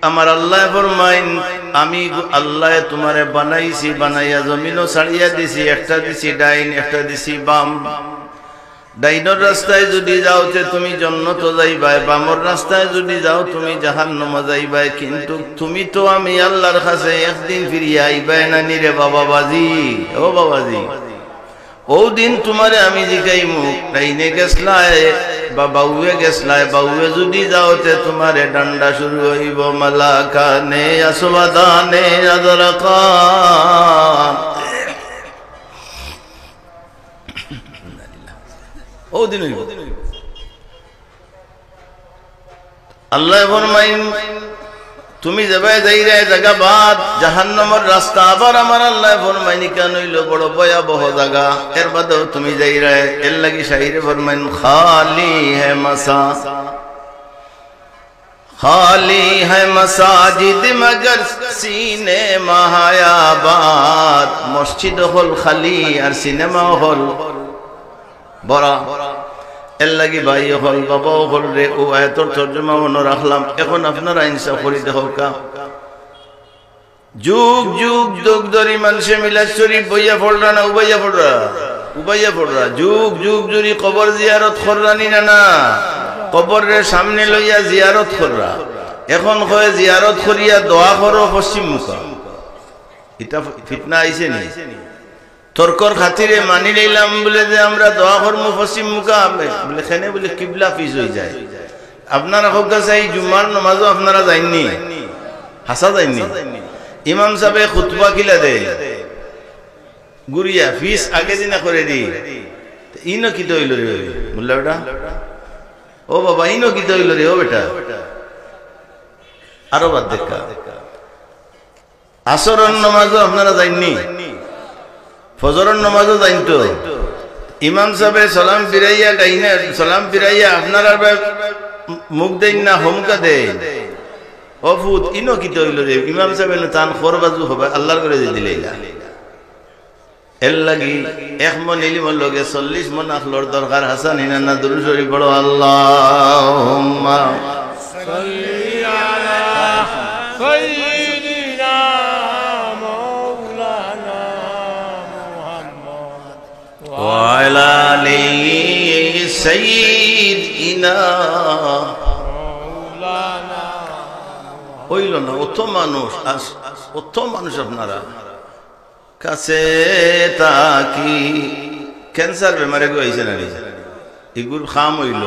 আমার আল্লাহ ফরমাইন আমি আল্লাহ তোমারে বানাইছি, বানাইয়া জমিনও ছাড়িয়া দিছি, একটা দিছি ডাইন, একটা দিছি বাম। ডাইনের রাস্তায় যদি যাও তুমি জান্নাতে যাইবাই, বামর রাস্তায় যদি যাও তুমি জাহান্নামে যাইবাই। কিন্তু তুমি তো আমি আল্লাহর কাছে একদিন ফিরিয়া আইবাই না নি রে বাবাজি। ও বাবাজি, ও দিন তোমারে আমি জিগাইমু ডাইনে গেছলাই বা বাউয়ে গেছলাই, বাউয়ে যদি যাওতে তোমারে ডান্ডা শুরু হইব মালাকানে আসওয়াদানে আযরাকান। ও দিন হইব। আল্লাহ ফরমাইন তুমি যাবে যাইরে জায়গা বাদ জাহান্নামের রাস্তা। আবার আমার আল্লাহ ফরমাইনি কেন হইল বড় ভয়াবহ জায়গা, এর বাদেও তুমি যাইরে। এর লাগি শাইরে ফরমাইন খালি হ্যায় মাসা, খালি হ্যায় মাসাজিদ মগর সিনে মাহায়াবাদ। মসজিদ হল খালি আর সিনেমা হল বড়। এর লাগি ভাই হল বাবা হল রে ও আয়াতের তর্জমা মনে রাখলাম। এখন আপনারা ইনসাফ করি দেখো কা যুগ যুগ যুগ ধরে মানুষে মিলাদ শরীফ বইয়া পড়রা না উবাইয়া পড়রা, উবাইয়া পড়রা। যুগ যুগ ধরে কবর জিয়ারত কররানি না, না কবরের সামনে লইয়া জিয়ারত কররা। এখন কয় জিয়ারত করিয়া দোয়া করো পশ্চিম মুখা। এটা ফিতনা আইছে নি? তর্কর খাতিরে মানি লইলাম বলে যে আমরা দোয়া করবো পশ্চিম মুখা, বলে খেনে বলে কিবলা ফিস হয়ে যায়। আপনারা হোক গেছে এই জুম্মার নামাজও আপনারা যাইননি, হাসা যাইননি। ইমাম সাহেব খুতবা কিলা দে গুড়িয়া ফিস আগে দিনা করে দি। ইনো কি তো হইল রে বললা বেটা, ও বাবা ইনো কি তো হইল রে ও বেটা। আরো বাদ দেখা আসরের নামাজও আপনারা যাইননি, ফজরের নামাজও জানতো। ইমাম সাহেব সালাম ফিরাইয়া গাইনা, সালাম ফিরাইয়া আপনারা মুখ দেন না হোমকা দেন। অফুত ইনো কি হইল রে ইমাম সাহেব তান খরবাজু হবে আল্লাহর করে দিলে। এর লাগি এক মন ইলিমর লগে 40 মন আখলর দরকার। হাসান ইনানা দুরূদ শরীফ পড়ো। আল্লাহুম্মা সাল্লি আলা সাইয়্যিদিনা মাওলানা মুহাম্মদ ওয়া আলা আলি সাইয়্যিদিনা মাওলানা। হইল না অত মানুষ, অত মানুষ আপনারা কাছে তাকি ক্যান্সার বেমারে গেছে না এগুর খাম হইল।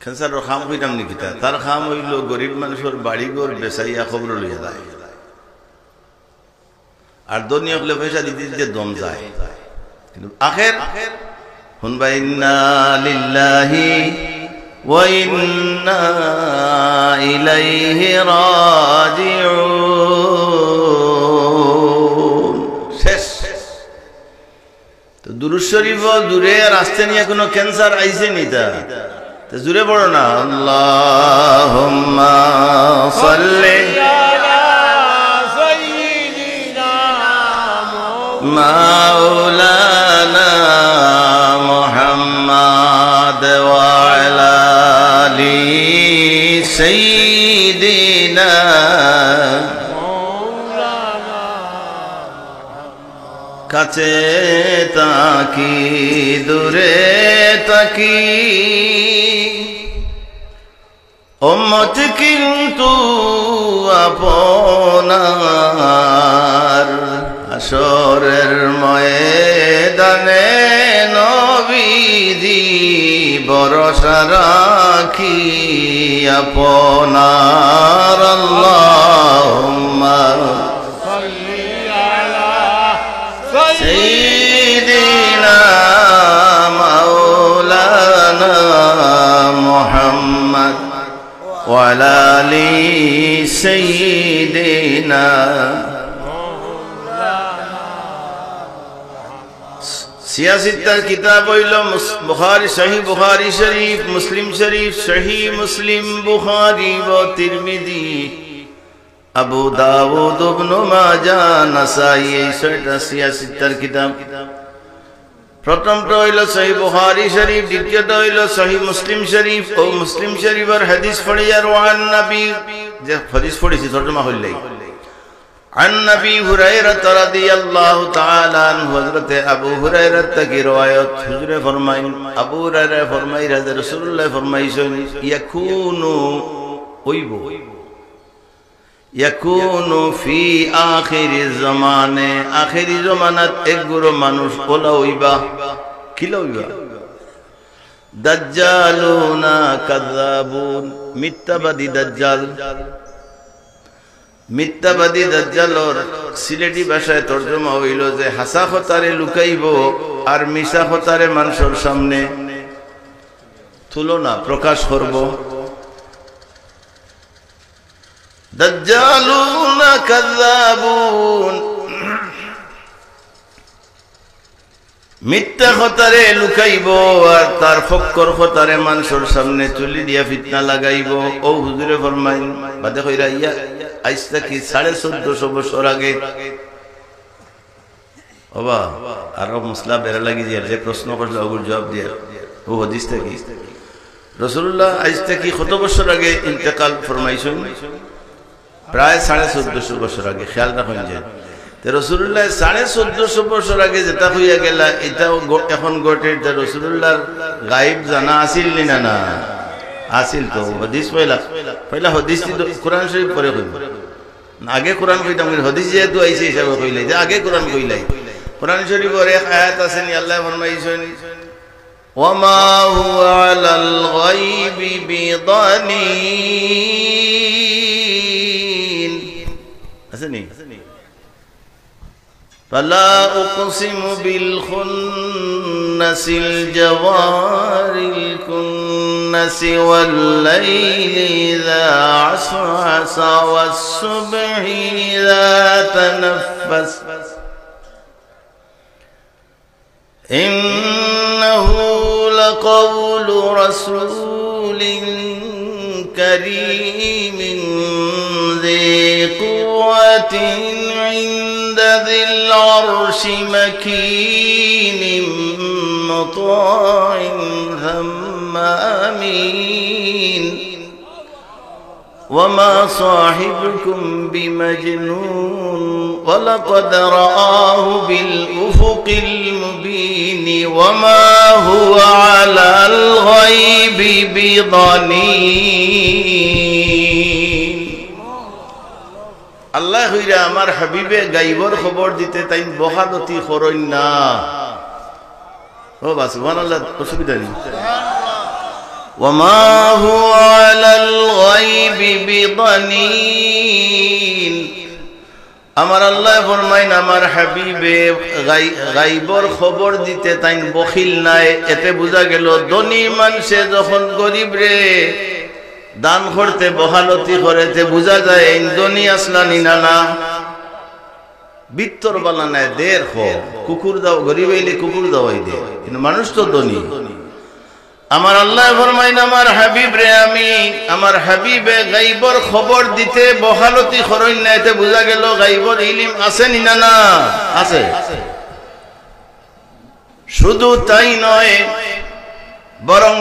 ক্যান্সারের খাম হইতাম নাকি তার খাম হইল গরিব মানুষের বাড়ি ঘর বেচাইয়া খবর লইয়া যায়। আর দুনিয়া হলে পয়সা দিতে দিতে দম যায়। কিন্তু আখের শুনবা ইন্না লিল্লাহি ওয়া ইন্না ইলাইহি রাজিউন। শেষ। তো দুরূদ শরীফ দূরে আর আসতে নিয়ে কোনো ক্যান্সার আইছে নি তা জুড়ে পড়ো না। আল্লাহুম্মা সাল্লি আলা সাইয়্যিদিনা মাওলানা মুহাম্মদ ওয়া আলা আলি সাইয়্যিদিনা মাওলানা। কাছে তাকি দূরে তাকি উম্মত কিন্তু আপনার। হাসরের ময়দানে নবীজি ভরসা রাখি আপনার। আল্লাহুম্মা সাল্লি আলা সাইয়্যিদিনা মাওলানা মুহাম্মদ ওয়া আলা আলি সাইয়্যিদিনা। সিয়াসিত্তার কিতাব হইল বুখারী, সহিহ বুখারী শরীফ, মুসলিম শরীফ, সহিহ মুসলিম, বুখারী ও তিরমিজি, আবু দাউদ, ইবনে মাজাহ, নাসাই, এই ছয়টা সিয়াসিত্তার কিতাব। প্রথমটা হইল সহিহ বুখারী শরীফ, দ্বিতীয়টা হইল সহিহ মুসলিম শরীফ। ও মুসলিম শরীফের হাদিস পড়ি আর ওয়ান নবী, যে হাদিস পড়েছি তরজমা হইলেই عن نبي هريرة رضي الله تعالى عنه حضرت ابو هريرة کی روایت حضور فرمائیں ابو هريرة فرمائی رضی رسول اللہ فرمائیشن يكون في آخر الزمان آخری زمانت ایک گروہ মানুষ ওলা হইবা কিলা হইবা দাজ্জালুনা কাযাবুন মিথ্যাবাদী দাজ্জাল মিথ্যাবাদী দাজ্জালর সিলেটি ভাষায় তরজমা হইল যে হাসা খতারে লুকাইব আর মিশা খতারে মানুষের সামনে তুলনা প্রকাশ করব দাজ্জালুনা কাযাবুন মিথ্যা খতারে লুকাইব আর তার ফক্কর খতারে মানুষের সামনে তুলি দিয়া ফিতনা লাগাইব। ও হুজুরে ফরমাইন বাদে কইরা ইয়া আইসা কি 1450 বছর আগে বাবা আরব মসলা বেরা লাগি যে প্রশ্ন করলো ওগুর জবাব দিয়া ও হাদিস থেকে রাসূলুল্লাহ আইসা কি কত বছর আগে ইন্তেকাল ফরমাইছেন? প্রায় 1450 বছর আগে। খেয়াল রাখুন যে রাসূলুল্লাহ 1450 বছর আগে যেটা হইয়া গেল এটাও এখন ঘটে। রাসূলুল্লাহর গায়েব জানা আছিল না? না আছিল। তো হাদিস পয়লা হাদিস কোরআন শরীফ পড়ে কইব আগে কোরআন কইতাম, হাদিস যেহেতু আইছে হিসাবে কইলাই যে আগে কোরআন কইলাই। কোরআন শরীফের এক আয়াত আছে নি আল্লাহ ফরমাইছেন ওয়ামা হুয়া আলাল গায়বি বিদানিন আছে নি فلا أقسم بالخنس الجوار الكنس والليل إذا عسعس والصبح إذا تنفس إنه لقول رسول كريم ذي قوة عند ذي العرش مكين مطاع ثم أمين وما صاحبكم بمجنون ولقد رآه بالأفق المبين وما هو على الغيب بضنين আল্লাহ হইরা আমার হাবিবে গায়বর খবর দিতে তাই বহাদতি করইন না। ও বাস সুবহানাল্লাহ, অসুবিধা নেই। ওয়ামা হুয়া আলাল গায়বি বিদানিন, আমার আল্লাহ ফরমাইন আমার হাবিবে গায়বর খবর দিতে তাই বখিল নাই। এতে বোঝা গেল ধনী মানুষে যখন গরিব রে দান করতে বহালতি করেতে বোঝা যায় এই ধনী আসলানি না বিত্তর বালা নাই দের কুকুর দাও গরিব হইলে কুকুর দাওয়াই দে, কিন্তু মানুষ তো ধনী। আমার আল্লাহ ফরমাইন আমার হাবিব রে আমি আমার হাবিবে গায়বর খবর দিতে বহালতি করইন না। এতে বোঝা গেল গায়বর ইলম আছে নি না আছে। শুধু তাই নয় বরং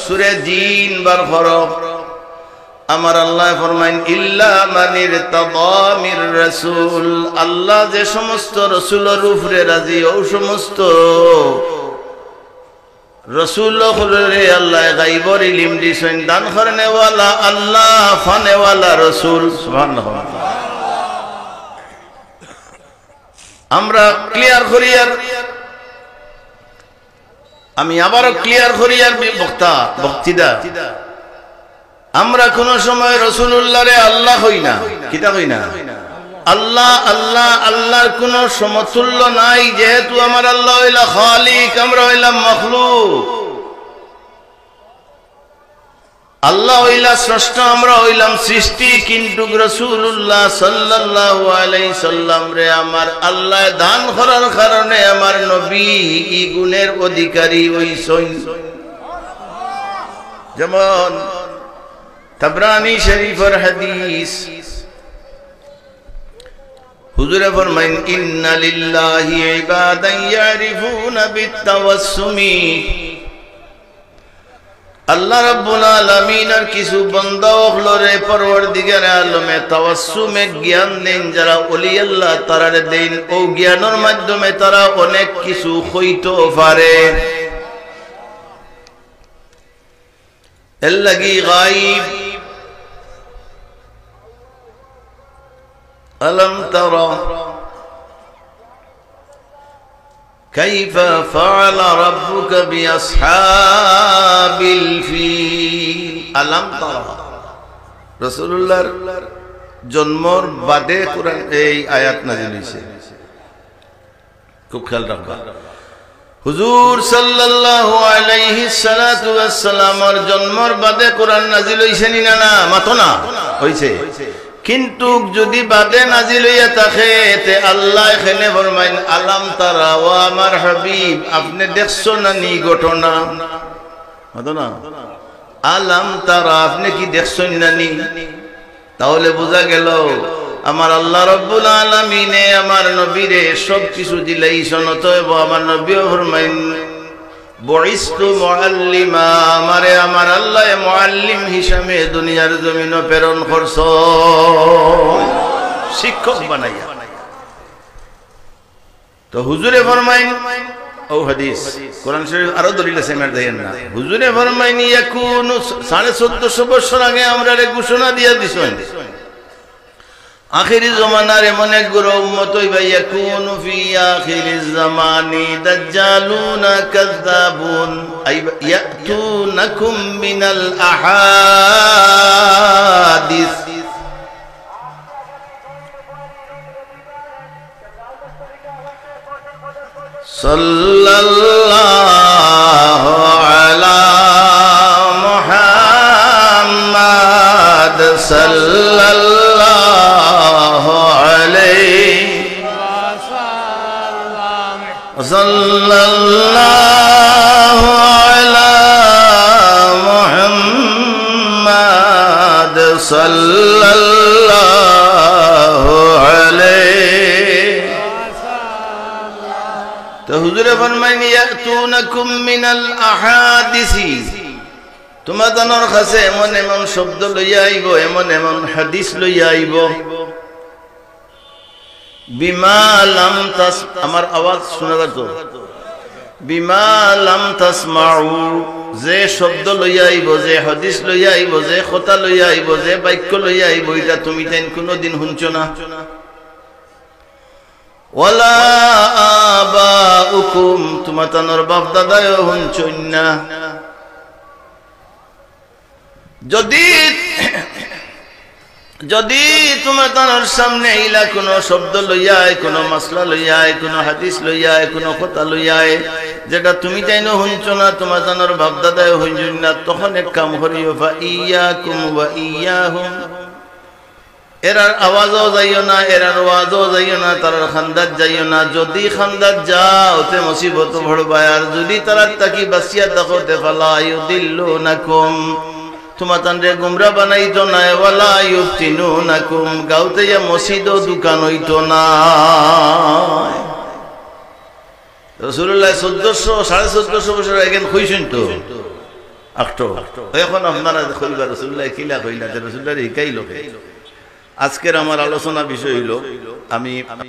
সূরা জিন বার ফরক আমার আল্লাহ ফরমাইন ইল্লা মানির তাদামির রাসূল, আল্লাহ যে সমস্ত রাসূলের উপরে রাজি ও সমস্ত রাসূল হলে আল্লাহ গায়বর ইলম দিছেন। দান করনে ওয়ালা আল্লাহ, ফানে ওয়ালা রাসূল। সুবহানাল্লাহ। আমরা ক্লিয়ার করি আর আমি আবারও ক্লিয়ার করি আর বক্তৃতা আমরা কোন সময় রাসূলুল্লাহ রে আল্লাহ হই না, কিতা হই না আল্লাহ আল্লাহ আল্লাহর কোন সমতুল্য নাই। যেহেতু আমার আল্লাহ হইলা খালিক, আমরা হইলাম মাখলুক। আল্লাহ হইলা স্রষ্টা, আমরা হইলাম সৃষ্টি। কিন্তু রাসূলুল্লাহ সাল্লাল্লাহু আলাইহি সাল্লাম রে আমার আল্লাহ দান করার কারণে আমার নবী এই গুণের অধিকারী হইছেন। যেমন তাবরানী শরীফের হাদিস হুজুরে ফরমাইন ইন্না লিল্লাহি ইবাদান ইয়ারিফুনা বিত্তাওয়াসসুমি আল্লাহ রাব্বুল আলামিনের কিছু বান্দা ওগুলোরে পরওয়ারদিগার আলমে তাওয়াসসুমে জ্ঞান দেন যারা ওলি আল্লাহ তারারে দেন ও জ্ঞানের মাধ্যমে তারা অনেক কিছু হইতে পারে এর লাগি গায়ব ألم ترى كيف فعل ربك بأصحاب الفيل ألم ترى رسول الله জন্মর বাদে কোরআন এই আয়াত নাযিল হইছে খুব খেয়াল রাখবা হুজুর সাল্লাল্লাহু আলাইহি সাল্লাতু ওয়াস সালামের জন্মর বাদে কোরআন নাযিল হইছে না না মাতো না হইছে কিন্তু যদি বাদে নাজিল হইয়া থাকে তে আল্লাহ এখানে ফরমাইন আলাম তারা ও আমার হাবিব আপনি দেখছো না নি ঘটনা হতো না আলাম তারা আপনি কি দেখছো না নি তাহলে বোঝা গেল আমার আল্লাহ রাব্বুল আলামিনে আমার নবীরে সব কিছু দিলাইছেন অতএব আমার নবীও ফরমাইন বুইস্তু মুআল্লিমা আমারে আমার আল্লাহ মুআল্লিম হিসাবে দুনিয়ার জমিনে প্রেরণ করছো শিক্ষক বানাইয়া তো হুজুরে ফরমাইন ও হাদিস কোরআন শরীফ আরো দলিল আছে আমার দেন না হুজুরে ফরমাইন ইয়াকুনু 1450 বছর আগে আমরারে ঘোষণা দিয়া দিছেন আখিরি জমানার এমন এক গুরু উম্মত হইবা ইয়াকুনু ফি আখিরিজ জামানি দাজ্জালুনা কাযাবুন আই ইয়াতুনাকুম মিনাল আহাদিস সাল্লাল্লাহু আলা মুহাম্মাদ সাল্লাল্লাহু সাল্লাল্লাহু আলা মুহাম্মাদ সাল্লাল্লাহু আলাইহি তো হুজুরে ফরমাইন ইয়াতুনাকুম মিনাল আহাদিসি তোমাদের কাছে এমন এমন শব্দ লইয়া আইব এমন এমন হাদিস লইয়া আইব বিমা লাম তাস আমার আওয়াজ শোনা যাতো বিমা লাম তাসমাউ যে শব্দ লইয়া আইব যে হাদিস লইয়া আইব যে কথা লইয়া আইব যে বাক্য লইয়া আইব এটা তুমি তাই কোনদিন শুনছো না ওয়ালা আবাউকুম তোমাদের বাপ দাদাও শুনছো না যদি যদি তোমাদের সামনে ইলা কোন শব্দ লইয়া কোন মাসলা লইয়া কোন হাদিস লইয়া কোন কথা লইয়া যেটা তুমি তাইনো শুনছো না তোমাদের বাপ দাদাও শুনছো না তখন এক কাম করিও ফা ইয়াকুম ওয়া ইয়াহুম এরার আওয়াজও যাইও না এরার আওয়াজও যাইও না তারার খান্দাত যাইও না যদি খান্দাত যাও তে মুসিবত পড়বা আর যদি তারা তাকি বাসিয়া দেখো তে ফালা ইউদিল্লুনাকুম তোমাদের গুমরা বানাইতো না ওয়ালা ইউফতিনুনাকুম গাউতে ইয়া মসজিদ ও দোকান হইতো না রাসূলুল্লাহ 1400 বছর আগে কইছেন তো আকটো এখন আপনারা কইবা রাসূলুল্লাহ কিলা কইলা যে রাসূলুল্লাহ শিখাইলো আজকের আমার আলোচনা বিষয় হইল আমি